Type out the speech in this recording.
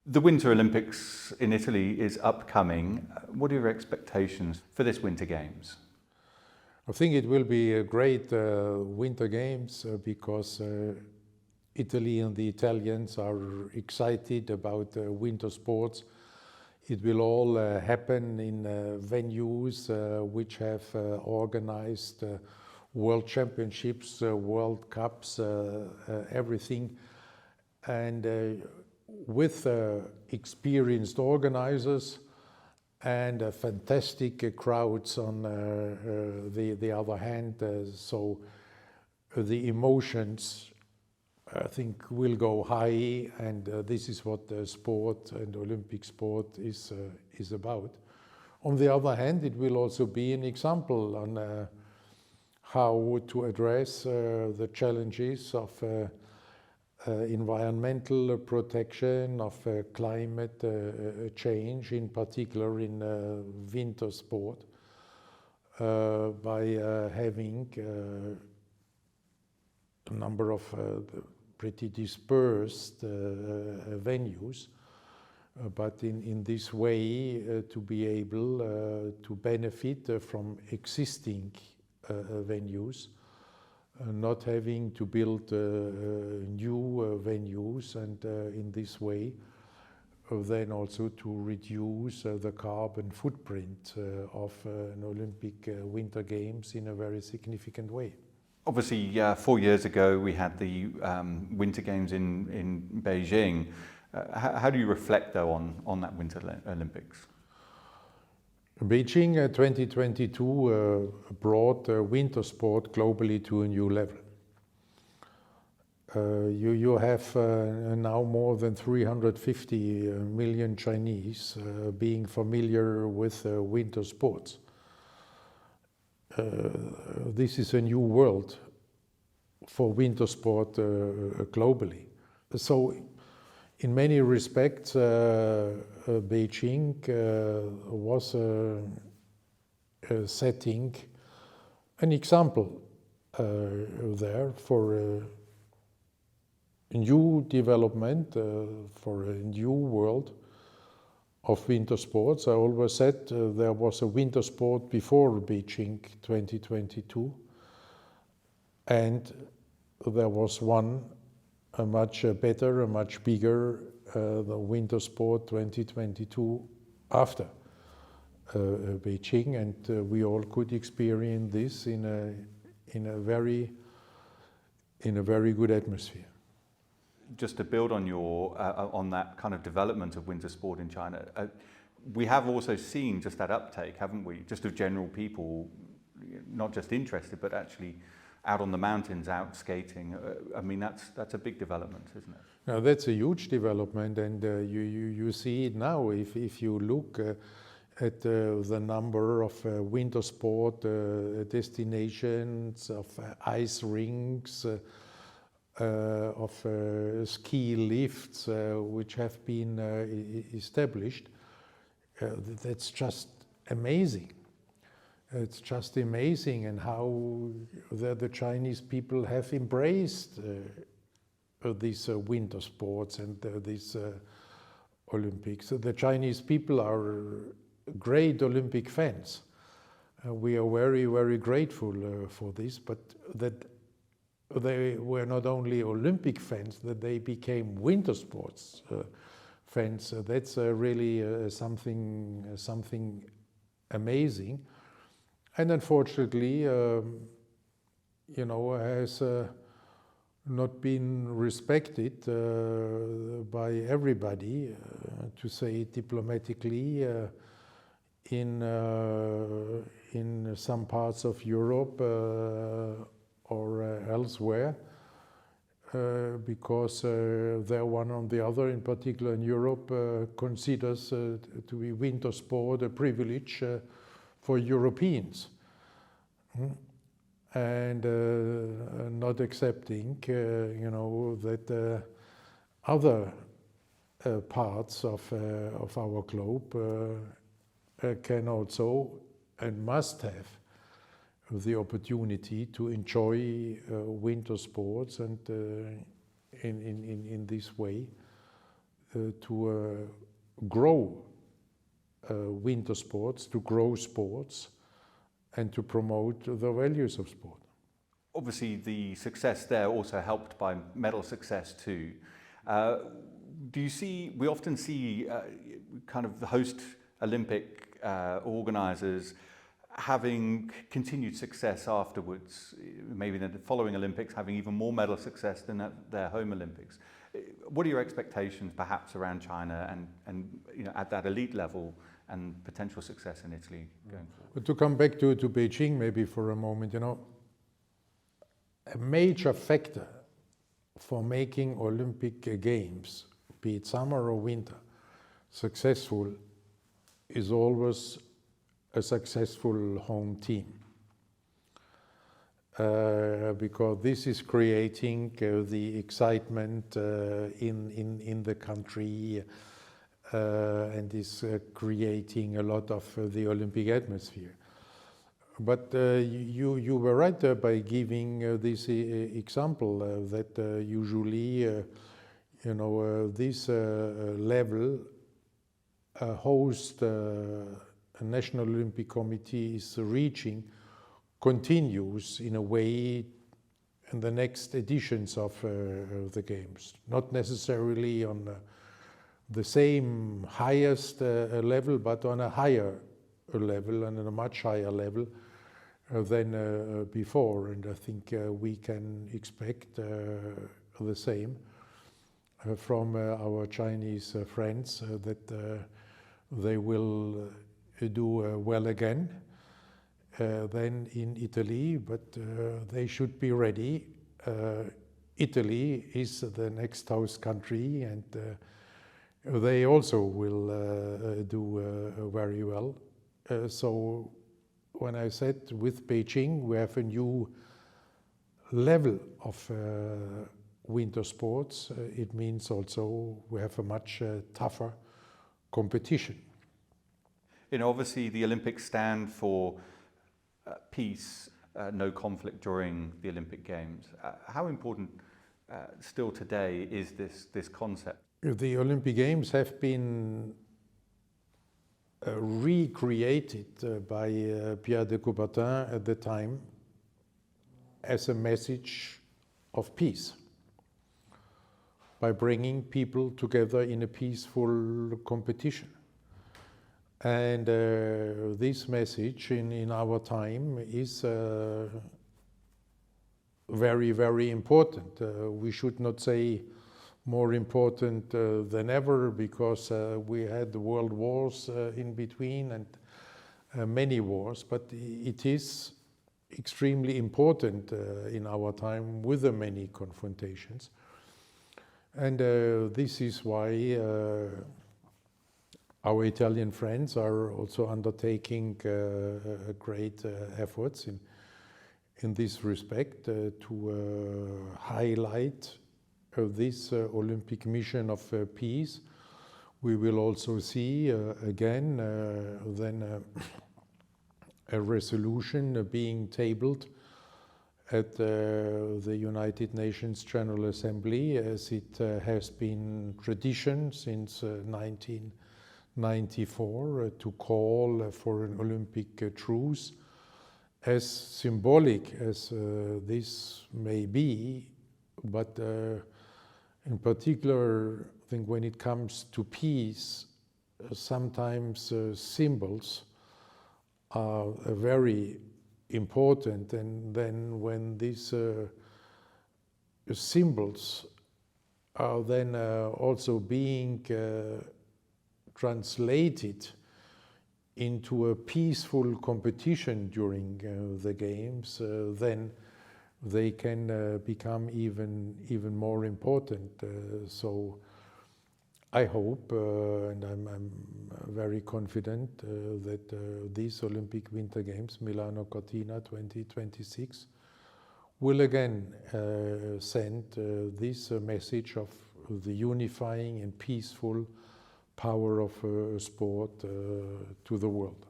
The Winter Olympics in Italy is upcoming. What are your expectations for this Winter Games? I think it will be a great Winter Games because Italy and the Italians are excited about winter sports. It will all happen in venues which have organized World Championships, World Cups, everything. And with experienced organizers and fantastic crowds on the other hand, so the emotions I think will go high, and this is what sport and Olympic sport is about. On the other hand, it will also be an example on how to address the challenges of environmental protection, of climate change, in particular in winter sport, by having a number of pretty dispersed venues, but in this way to be able to benefit from existing venues, not having to build new venues, and in this way then also to reduce the carbon footprint of an Olympic Winter Games in a very significant way. Obviously, 4 years ago we had the Winter Games in Beijing. How do you reflect though on that Winter Olympics? Beijing 2022 brought winter sport globally to a new level. You have now more than 350 million Chinese being familiar with winter sports. This is a new world for winter sport globally. So in many respects, Beijing was setting an example there for a new development, for a new world of winter sports. I always said there was a winter sport before Beijing 2022, and there was one a much better, a much bigger, the winter sport 2022 after Beijing, and we all could experience this in a very good atmosphere. Just to build on on that kind of development of winter sport in China, we have also seen just that uptake, haven't we? Just of general people, not just interested, but actually out on the mountains, out skating. I mean, that's a big development, isn't it? Now, that's a huge development, and you see it now. If you look at the number of winter sport destinations, of ice rinks, of ski lifts which have been established, that's just amazing. It's just amazing, and how the Chinese people have embraced these winter sports and these Olympics. The Chinese people are great Olympic fans. We are very, very grateful for this, but that they were not only Olympic fans, that they became winter sports fans. That's really something amazing. And unfortunately, has not been respected by everybody, to say it diplomatically, in some parts of Europe or elsewhere, because there one or the other, in particular in Europe, considers to be winter sport a privilege for Europeans, and not accepting, that other parts of our globe can also and must have the opportunity to enjoy winter sports, and in this way to grow winter sports, to grow sports, and to promote the values of sport. Obviously, the success there also helped by medal success too. Do you see? We often see kind of the host Olympic organisers having continued success afterwards. Maybe the following Olympics having even more medal success than at their home Olympics. What are your expectations, perhaps, around China and at that elite level and potential success in Italy going forward? But to come back to Beijing, maybe for a moment, a major factor for making Olympic Games, be it summer or winter, successful is always a successful home team. Because this is creating the excitement in the country and is creating a lot of the Olympic atmosphere. But you were right by giving this example that usually, this level host a National Olympic Committee is reaching continues in a way in the next editions of the Games. Not necessarily on the same highest level, but on a higher level and on a much higher level than before. And I think we can expect the same from our Chinese friends that they will do well again than in Italy, but they should be ready. Italy is the next host country, and they also will do very well. So when I said with Beijing we have a new level of winter sports, it means also we have a much tougher competition. Obviously the Olympics stand for peace, no conflict during the Olympic Games. How important still today is this concept? The Olympic Games have been recreated by Pierre de Coubertin at the time as a message of peace, by bringing people together in a peaceful competition. And this message in our time is very, very important. We should not say more important than ever, because we had the world wars in between and many wars, but it is extremely important in our time with the many confrontations. And this is why our Italian friends are also undertaking great efforts in this respect to highlight this Olympic mission of peace. We will also see again then a resolution being tabled at the United Nations General Assembly, as it has been tradition since 1994 to call for an Olympic truce. As symbolic as this may be, but in particular, I think when it comes to peace, sometimes symbols are very important, and then when these symbols are then also being translated into a peaceful competition during the games, then they can become even more important. So I hope, and I'm very confident that these Olympic Winter Games, Milano Cortina 2026, will again send this message of the unifying and peaceful power of sport to the world.